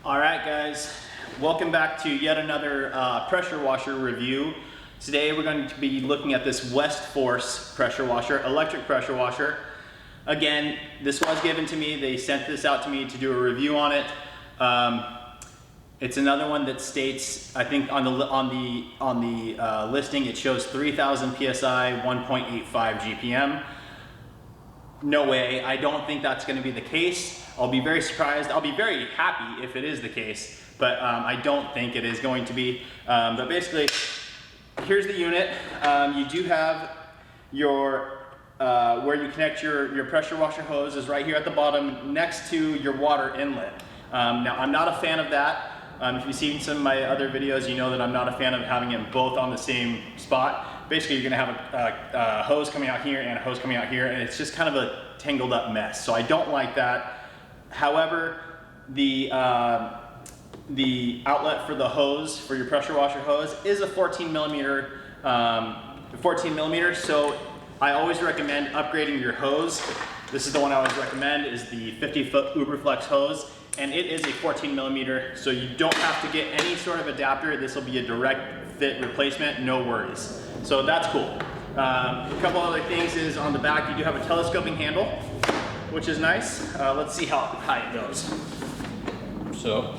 All right, guys, welcome back to yet another pressure washer review. Today we're going to be looking at this WESTFORCE pressure washer, electric pressure washer. Again, this was given to me. They sent this out to me to do a review on it. It's another one that states, I think on the listing it shows 3000 psi, 1.85 GPM. No way, I don't think that's going to be the case. I'll be very surprised. I'll be very happy if it is the case, but I don't think it is going to be. But basically, here's the unit. You do have your, where you connect your pressure washer hose is right here at the bottom next to your water inlet. Now, I'm not a fan of that. If you've seen some of my other videos, you know that I'm not a fan of having them both on the same spot. Basically, you're gonna have a hose coming out here and a hose coming out here, and it's just kind of a tangled up mess. So I don't like that. However, the outlet for the hose, for your pressure washer hose, is a 14 millimeter. So I always recommend upgrading your hose. This is the one I always recommend, is the 50-foot UberFlex hose, and it is a 14 millimeter, so you don't have to get any sort of adapter. This will be a direct fit replacement, no worries. So that's cool. A couple other things is on the back, you do have a telescoping handle, which is nice. Let's see how high it goes. So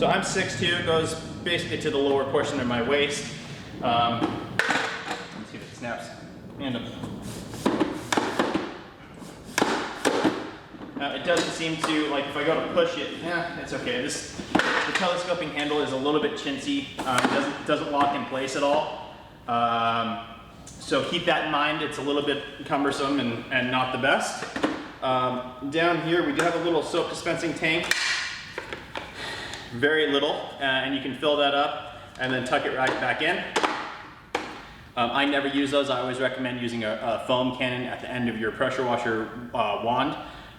I'm 6'2", it goes basically to the lower portion of my waist. Let's see if it snaps. Now it doesn't seem to, like if I go to push it, it's okay. The telescoping handle is a little bit chintzy. It doesn't lock in place at all. So keep that in mind. It's a little bit cumbersome and not the best. Down here we do have a little soap dispensing tank. Very little, and you can fill that up and then tuck it right back in. I never use those. I always recommend using a foam cannon at the end of your pressure washer wand.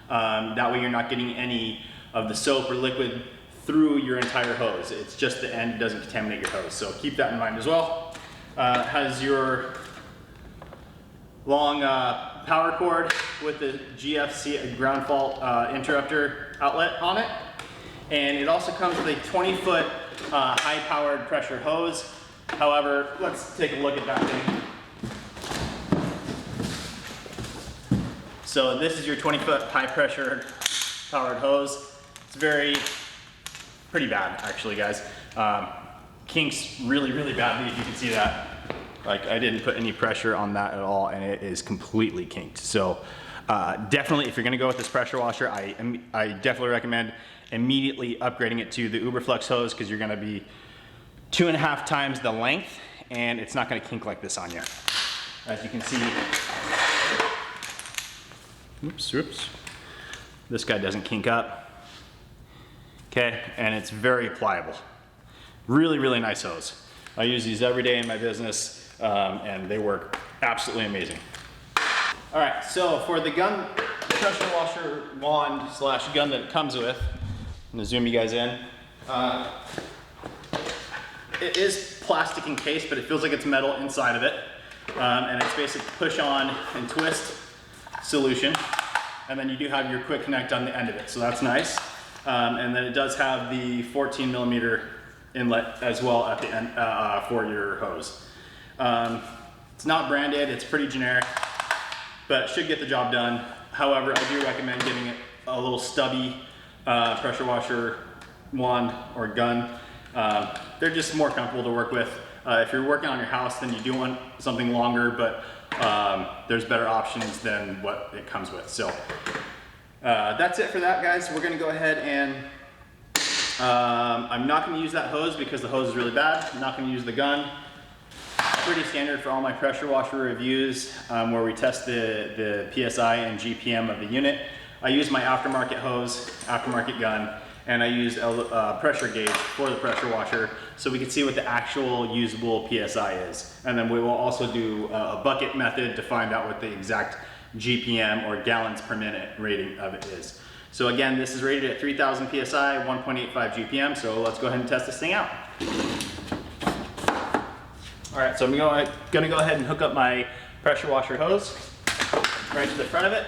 That way you're not getting any of the soap or liquid through your entire hose. It's just the end, it doesn't contaminate your hose. So keep that in mind as well. Has your long power cord with the GFC ground fault interrupter outlet on it. And it also comes with a 20-foot high powered pressure hose. However, let's take a look at that thing. So this is your 20-foot high pressure powered hose. It's pretty bad actually, guys. Kinks really badly, if you can see that. Like, I didn't put any pressure on that at all, and it is completely kinked. So definitely, if you're gonna go with this pressure washer, I definitely recommend immediately upgrading it to the UberFlex hose, because you're gonna be 2.5 times the length, and it's not gonna kink like this on you. As you can see, oops. This guy doesn't kink up. Okay, and it's very pliable. Really nice hose. I use these every day in my business, and they work absolutely amazing. All right, so for the gun, the pressure washer wand / gun that it comes with, I'm gonna zoom you guys in. It is plastic encased, but it feels like it's metal inside of it. And it's basically push on and twist solution. And then you do have your quick connect on the end of it, so that's nice. And then it does have the 14 millimeter inlet as well at the end for your hose. It's not branded, it's pretty generic, but should get the job done. However, I do recommend getting it a little stubby pressure washer wand or gun. They're just more comfortable to work with. If you're working on your house, then you do want something longer, but there's better options than what it comes with. So that's it for that, guys. We're gonna go ahead and I'm not gonna use that hose because the hose is really bad. I'm not gonna use the gun. Pretty standard for all my pressure washer reviews where we test the PSI and GPM of the unit. I use my aftermarket hose, aftermarket gun, and I use a pressure gauge for the pressure washer so we can see what the actual usable PSI is. And then we will also do a bucket method to find out what the exact GPM or gallons per minute rating of it is. So again, this is rated at 3000 psi, 1.85 GPM, so let's go ahead and test this thing out. All right, so I'm gonna go ahead and hook up my pressure washer hose right to the front of it.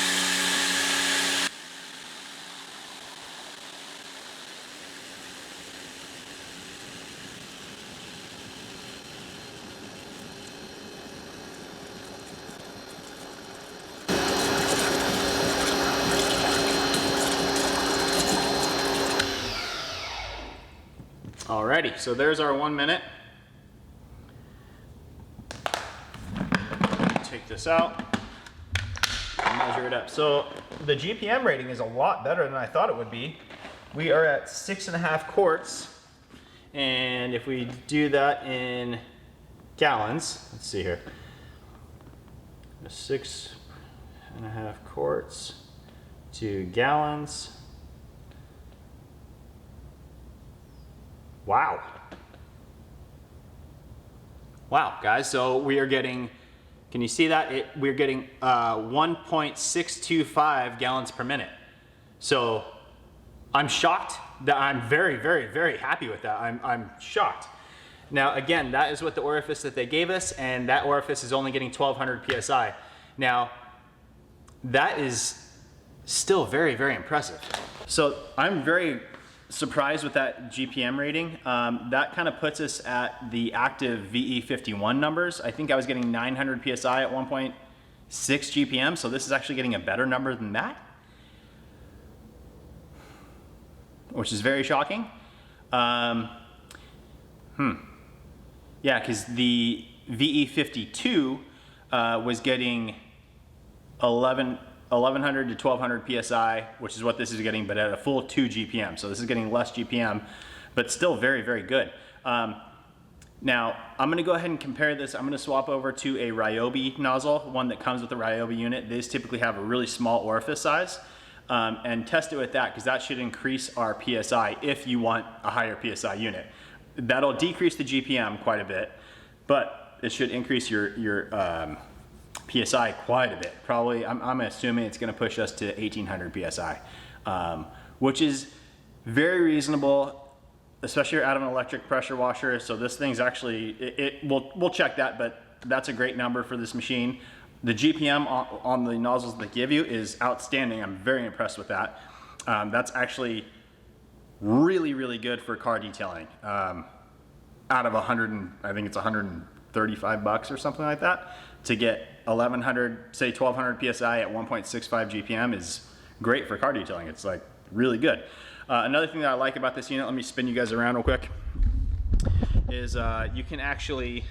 Alrighty, so there's our 1 minute. Take this out and measure it up. So the GPM rating is a lot better than I thought it would be. We are at 6.5 quarts, and if we do that in gallons, let's see here, 6.5 quarts to gallons. Wow. Wow, guys, so we are getting, can you see that? We're getting 1.625 gallons per minute. So I'm shocked. That I'm very, very, very happy with that. I'm shocked. Now, again, that is what the orifice that they gave us, and that orifice is only getting 1200 psi. Now, that is still very, very impressive. So I'm very surprised with that GPM rating. That kind of puts us at the active VE51 numbers. I think I was getting 900 psi at 1.6 GPM, so this is actually getting a better number than that, which is very shocking. Yeah, because the VE52 was getting 1100 to 1200 psi, which is what this is getting, but at a full 2 GPM. So this is getting less GPM, but still very, very good. Now, I'm gonna go ahead and compare this. I'm gonna swap over to a Ryobi nozzle, one that comes with the Ryobi unit. These typically have a really small orifice size, and test it with that, because that should increase our PSI if you want a higher PSI unit. That'll decrease the GPM quite a bit, but it should increase your PSI quite a bit. Probably, I'm assuming it's gonna push us to 1800 PSI, which is very reasonable, especially out of an electric pressure washer. So this thing's actually, we'll check that, but that's a great number for this machine. The GPM on the nozzles they give you is outstanding. I'm very impressed with that. That's actually really, really good for car detailing. Out of I think it's 135 bucks or something like that, to get 1100, say 1200 PSI at 1.65 GPM is great for car detailing. It's like really good. Another thing that I like about this unit, let me spin you guys around real quick, is you can actually,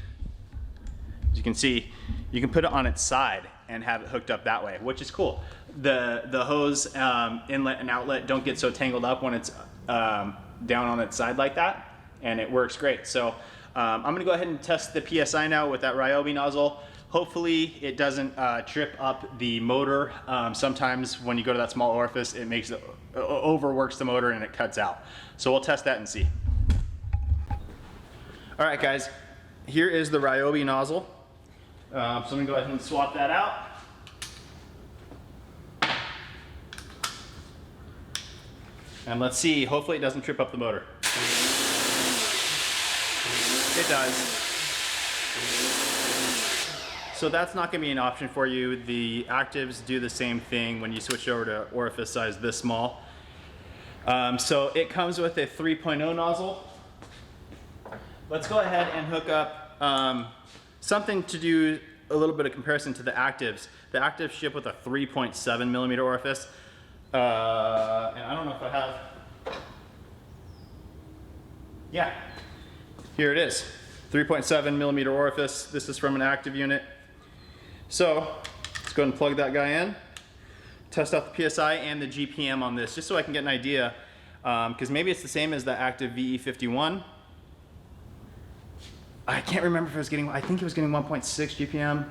as you can see, you can put it on its side and have it hooked up that way, which is cool. The hose inlet and outlet don't get so tangled up when it's down on its side like that, and it works great. So I'm gonna go ahead and test the PSI now with that Ryobi nozzle. Hopefully it doesn't trip up the motor. Sometimes when you go to that small orifice, it makes it overworks the motor and it cuts out. So we'll test that and see. All right, guys, here is the Ryobi nozzle. So I'm gonna go ahead and swap that out. And let's see, hopefully it doesn't trip up the motor. It does. So that's not gonna be an option for you. The actives do the same thing when you switch over to orifice size this small. So it comes with a 3.0 nozzle. Let's go ahead and hook up something to do a little bit of comparison to the actives. The actives ship with a 3.7 millimeter orifice. And I don't know if I have, yeah, here it is, 3.7 millimeter orifice. This is from an active unit. So let's go ahead and plug that guy in, test out the PSI and the GPM on this, just so I can get an idea, because maybe it's the same as the active VE51. I can't remember if it was getting, I think it was getting 1.6 GPM.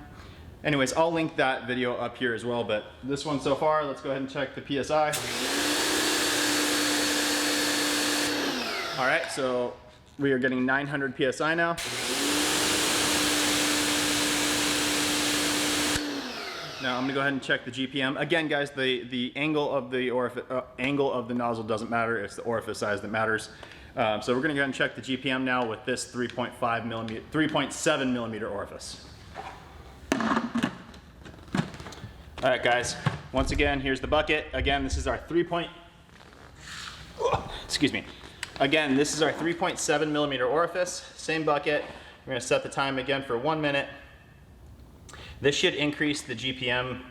Anyways, I'll link that video up here as well, but this one so far, let's go ahead and check the PSI. All right, so we are getting 900 PSI now. Now I'm gonna go ahead and check the GPM. Again, guys, the angle of the nozzle doesn't matter, it's the orifice size that matters. So we're gonna go ahead and check the GPM now with this 3.7 millimeter orifice. All right, guys, once again, here's the bucket. Again, this is our Again, this is our 3.7 millimeter orifice, same bucket. We're gonna set the time again for 1 minute. This should increase the GPM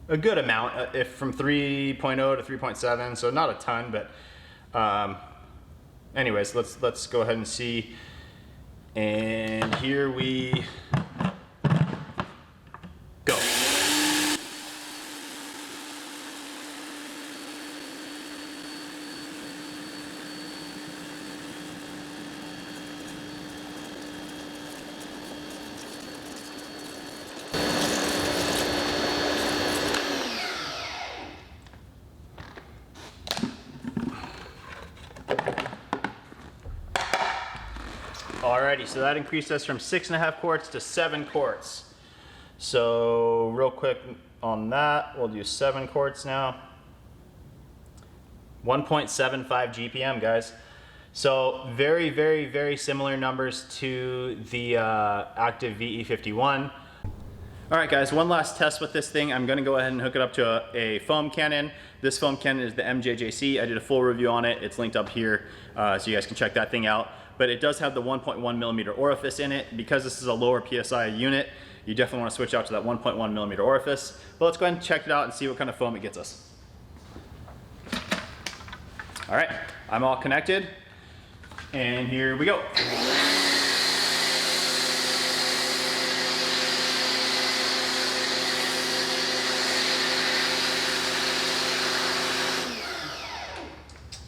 a good amount, if from 3.0 to 3.7, so not a ton, but anyways, let's go ahead and see. And here we go. Alrighty, so that increased us from 6.5 quarts to 7 quarts. So real quick on that, we'll do 7 quarts now. 1.75 GPM, guys. So very, very, very similar numbers to the active VE51. All right, guys, one last test with this thing. I'm gonna go ahead and hook it up to a foam cannon. This foam cannon is the MJJC. I did a full review on it. It's linked up here, so you guys can check that thing out. But it does have the 1.1 millimeter orifice in it. Because this is a lower PSI unit, you definitely wanna switch out to that 1.1 millimeter orifice. But let's go ahead and check it out and see what kind of foam it gets us. All right, I'm all connected, and here we go.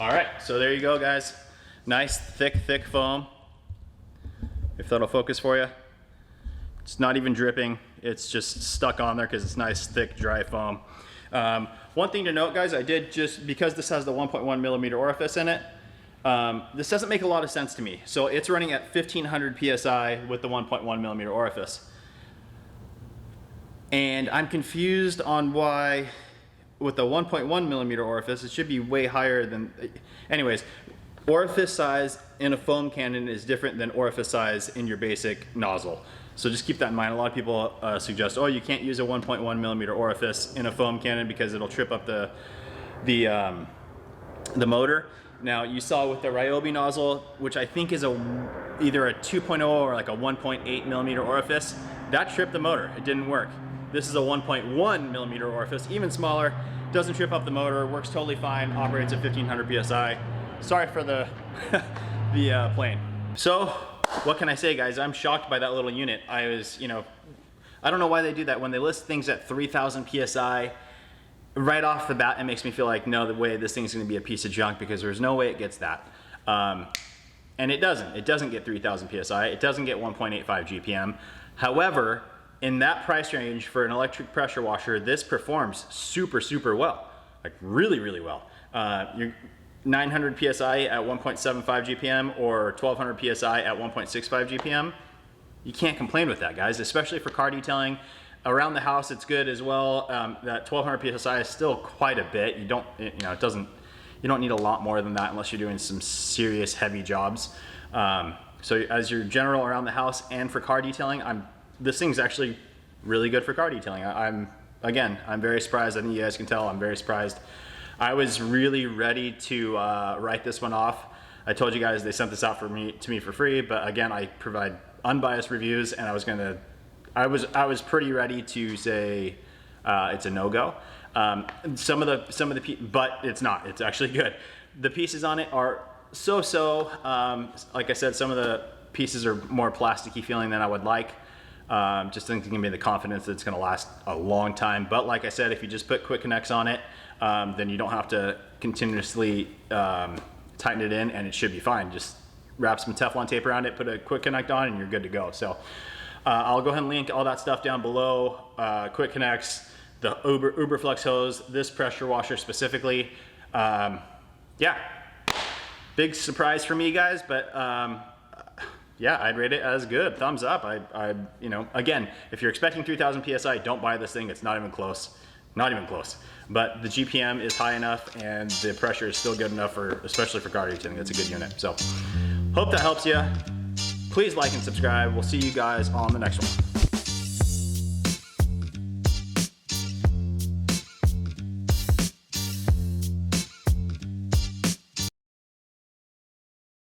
All right, so there you go, guys. Nice, thick foam. If that'll focus for you. It's not even dripping. It's just stuck on there because it's nice, thick, dry foam. One thing to note, guys, I did just, because this has the 1.1 millimeter orifice in it, this doesn't make a lot of sense to me. So it's running at 1500 PSI with the 1.1 millimeter orifice. And I'm confused on why with the 1.1 millimeter orifice, it should be way higher than, anyways, orifice size in a foam cannon is different than orifice size in your basic nozzle. So just keep that in mind. A lot of people suggest, oh, you can't use a 1.1 millimeter orifice in a foam cannon because it'll trip up the motor. Now you saw with the Ryobi nozzle, which I think is either a 2.0 or like a 1.8 millimeter orifice, that tripped the motor. It didn't work. This is a 1.1 millimeter orifice, even smaller, doesn't trip up the motor, works totally fine, operates at 1500 PSI. Sorry for the plane. So what can I say, guys? I'm shocked by that little unit. I was, I don't know why they do that. When they list things at 3000 PSI, right off the bat, it makes me feel like, no, the way this thing's gonna be a piece of junk because there's no way it gets that. And it doesn't. It doesn't get 3000 PSI. It doesn't get 1.85 GPM. However, in that price range for an electric pressure washer, this performs super, super well. Like really, really well. You're 900 PSI at 1.75 GPM or 1200 PSI at 1.65 GPM. You can't complain with that, guys, especially for car detailing. Around the house, it's good as well. That 1200 PSI is still quite a bit. You don't, you don't need a lot more than that unless you're doing some serious heavy jobs. So as your general around the house and for car detailing, this thing's actually really good for car detailing. I'm very surprised. I think you guys can tell I'm very surprised. I was really ready to write this one off. I told you guys they sent this out to me for free, but again, I provide unbiased reviews, and I was pretty ready to say it's a no-go. But it's not. It's actually good. The pieces on it are so-so. Like I said, some of the pieces are more plasticky feeling than I would like. Just think give me the confidence that it's going to last a long time. But like I said, if you just put quick connects on it, then you don't have to continuously tighten it in, and it should be fine. Just wrap some Teflon tape around it, put a quick connect on, and you're good to go. So I'll go ahead and link all that stuff down below. Quick connects, the UberFlex hose, this pressure washer specifically. Yeah, big surprise for me, guys, but yeah, I'd rate it as good. Thumbs up. Again, if you're expecting 3000 PSI, don't buy this thing. It's not even close. Not even close. But the GPM is high enough, and the pressure is still good enough especially for car detailing. It's a good unit. So, hope that helps you. Please like and subscribe. We'll see you guys on the next one.